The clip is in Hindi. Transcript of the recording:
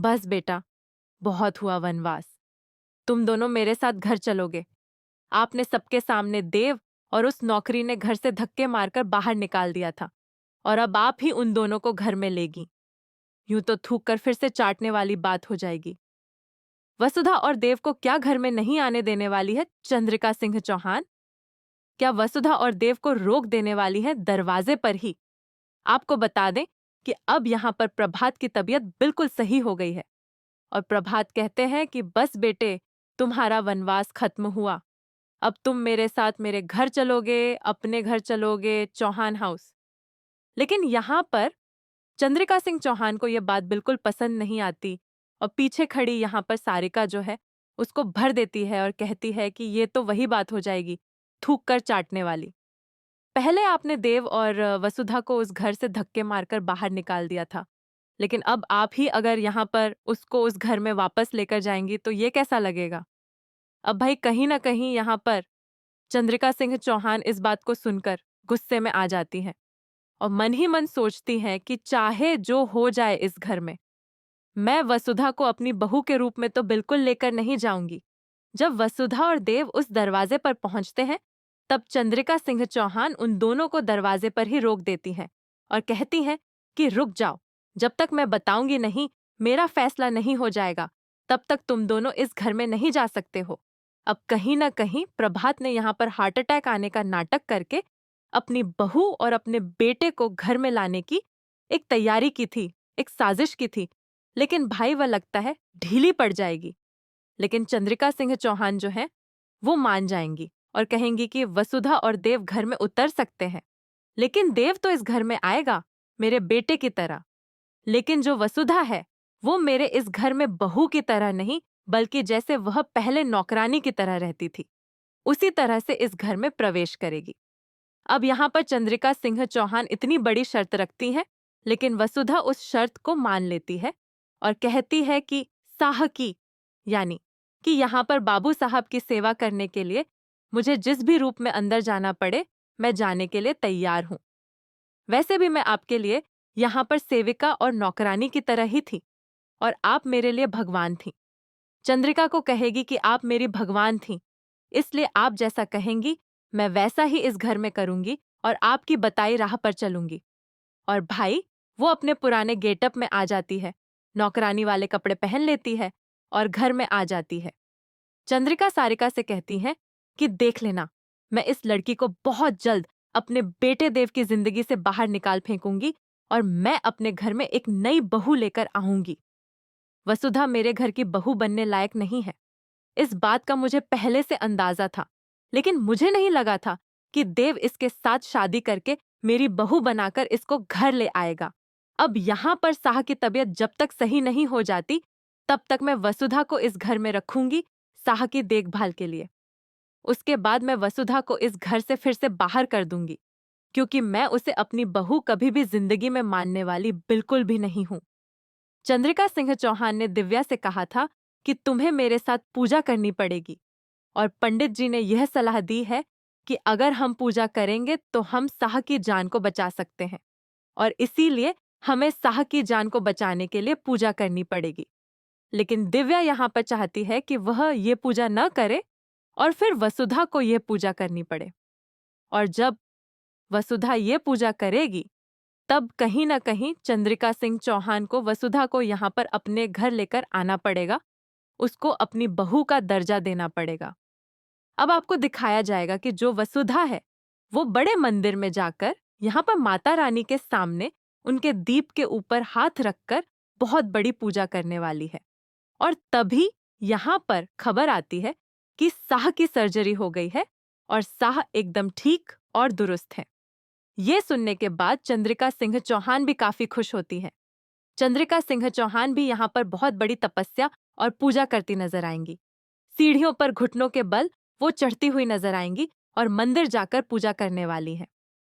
बस बेटा, बहुत हुआ वनवास। तुम दोनों मेरे साथ घर चलोगे। आपने सबके सामने देव और उस नौकरी ने घर से धक्के मारकर बाहर निकाल दिया था, और अब आप ही उन दोनों को घर में लेगी। यूं तो थूक कर फिर से चाटने वाली बात हो जाएगी। वसुधा और देव को क्या घर में नहीं आने देने वाली है चंद्रिका सिंह चौहान? क्या वसुधा और देव को रोक देने वाली है दरवाजे पर ही? आपको बता दें कि अब यहाँ पर प्रभात की तबीयत बिल्कुल सही हो गई है, और प्रभात कहते हैं कि बस बेटे, तुम्हारा वनवास खत्म हुआ। अब तुम मेरे साथ मेरे घर चलोगे, अपने घर चलोगे, चौहान हाउस। लेकिन यहाँ पर चंद्रिका सिंह चौहान को यह बात बिल्कुल पसंद नहीं आती, और पीछे खड़ी यहाँ पर सारिका जो है उसको भर देती है और कहती है कि ये तो वही बात हो जाएगी, थूक कर चाटने वाली। पहले आपने देव और वसुधा को उस घर से धक्के मारकर बाहर निकाल दिया था, लेकिन अब आप ही अगर यहाँ पर उसको उस घर में वापस लेकर जाएंगी तो ये कैसा लगेगा? अब भाई कहीं ना कहीं यहाँ पर चंद्रिका सिंह चौहान इस बात को सुनकर गुस्से में आ जाती हैं, और मन ही मन सोचती हैं कि चाहे जो हो जाए इस घर में, मैं वसुधा को अपनी बहू के रूप में तो बिल्कुल लेकर नहीं जाऊंगी। जब वसुधा और देव उस दरवाजे पर पहुंचते हैं, तब चंद्रिका सिंह चौहान उन दोनों को दरवाजे पर ही रोक देती हैं और कहती हैं कि रुक जाओ, जब तक मैं बताऊंगी नहीं, मेरा फैसला नहीं हो जाएगा, तब तक तुम दोनों इस घर में नहीं जा सकते हो। अब कहीं ना कहीं प्रभात ने यहाँ पर हार्ट अटैक आने का नाटक करके अपनी बहू और अपने बेटे को घर में लाने की एक तैयारी की थी, एक साजिश की थी। लेकिन भाई वह लगता है ढीली पड़ जाएगी। लेकिन चंद्रिका सिंह चौहान जो है वो मान जाएंगी और कहेंगी कि वसुधा और देव घर में उतर सकते हैं, लेकिन देव तो इस घर में आएगा मेरे बेटे की तरह। लेकिन जो वसुधा है वो मेरे इस घर में बहू की तरह नहीं, बल्कि जैसे वह पहले नौकरानी की तरह रहती थी, उसी तरह से इस घर में प्रवेश करेगी। अब यहाँ पर चंद्रिका सिंह चौहान इतनी बड़ी शर्त रखती है, लेकिन वसुधा उस शर्त को मान लेती है और कहती है कि साह की, यानी कि यहाँ पर बाबू साहब की सेवा करने के लिए मुझे जिस भी रूप में अंदर जाना पड़े, मैं जाने के लिए तैयार हूँ। वैसे भी मैं आपके लिए यहाँ पर सेविका और नौकरानी की तरह ही थी, और आप मेरे लिए भगवान थी। चंद्रिका को कहेगी कि आप मेरी भगवान थी, इसलिए आप जैसा कहेंगी मैं वैसा ही इस घर में करूंगी और आपकी बताई राह पर चलूंगी। और भाई वो अपने पुराने गेटअप में आ जाती है, नौकरानी वाले कपड़े पहन लेती है और घर में आ जाती है। चंद्रिका सारिका से कहती है कि देख लेना, मैं इस लड़की को बहुत जल्द अपने बेटे देव की जिंदगी से बाहर निकाल फेंकूंगी, और मैं अपने घर में एक नई बहू लेकर आऊंगी। वसुधा मेरे घर की बहू बनने लायक नहीं है, इस बात का मुझे पहले से अंदाजा था, लेकिन मुझे नहीं लगा था कि देव इसके साथ शादी करके मेरी बहू बनाकर इसको घर ले आएगा। अब यहाँ पर साह की तबीयत जब तक सही नहीं हो जाती, तब तक मैं वसुधा को इस घर में रखूंगी साह की देखभाल के लिए। उसके बाद मैं वसुधा को इस घर से फिर से बाहर कर दूंगी, क्योंकि मैं उसे अपनी बहू कभी भी जिंदगी में मानने वाली बिल्कुल भी नहीं हूँ। चंद्रिका सिंह चौहान ने दिव्या से कहा था कि तुम्हें मेरे साथ पूजा करनी पड़ेगी, और पंडित जी ने यह सलाह दी है कि अगर हम पूजा करेंगे तो हम साह की जान को बचा सकते हैं, और इसीलिए हमें साह की जान को बचाने के लिए पूजा करनी पड़ेगी। लेकिन दिव्या यहाँ पर चाहती है कि वह ये पूजा न करे और फिर वसुधा को यह पूजा करनी पड़े। और जब वसुधा ये पूजा करेगी, तब कहीं न कहीं चंद्रिका सिंह चौहान को वसुधा को यहाँ पर अपने घर लेकर आना पड़ेगा, उसको अपनी बहू का दर्जा देना पड़ेगा। अब आपको दिखाया जाएगा कि जो वसुधा है वो बड़े मंदिर में जाकर यहाँ पर माता रानी के सामने उनके दीप के ऊपर हाथ रखकर बहुत बड़ी पूजा करने वाली है। और तभी यहाँ पर खबर आती है कि साह की सर्जरी हो गई है और साह एकदम ठीक और दुरुस्त है। ये सुनने के बाद चंद्रिका सिंह चौहान भी काफी खुश होती है। चंद्रिका सिंह चौहान भी यहाँ पर बहुत बड़ी तपस्या और पूजा करती नजर आएंगी। सीढ़ियों पर घुटनों के बल वो चढ़ती हुई नजर आएंगी और मंदिर जाकर पूजा करने वाली हैं।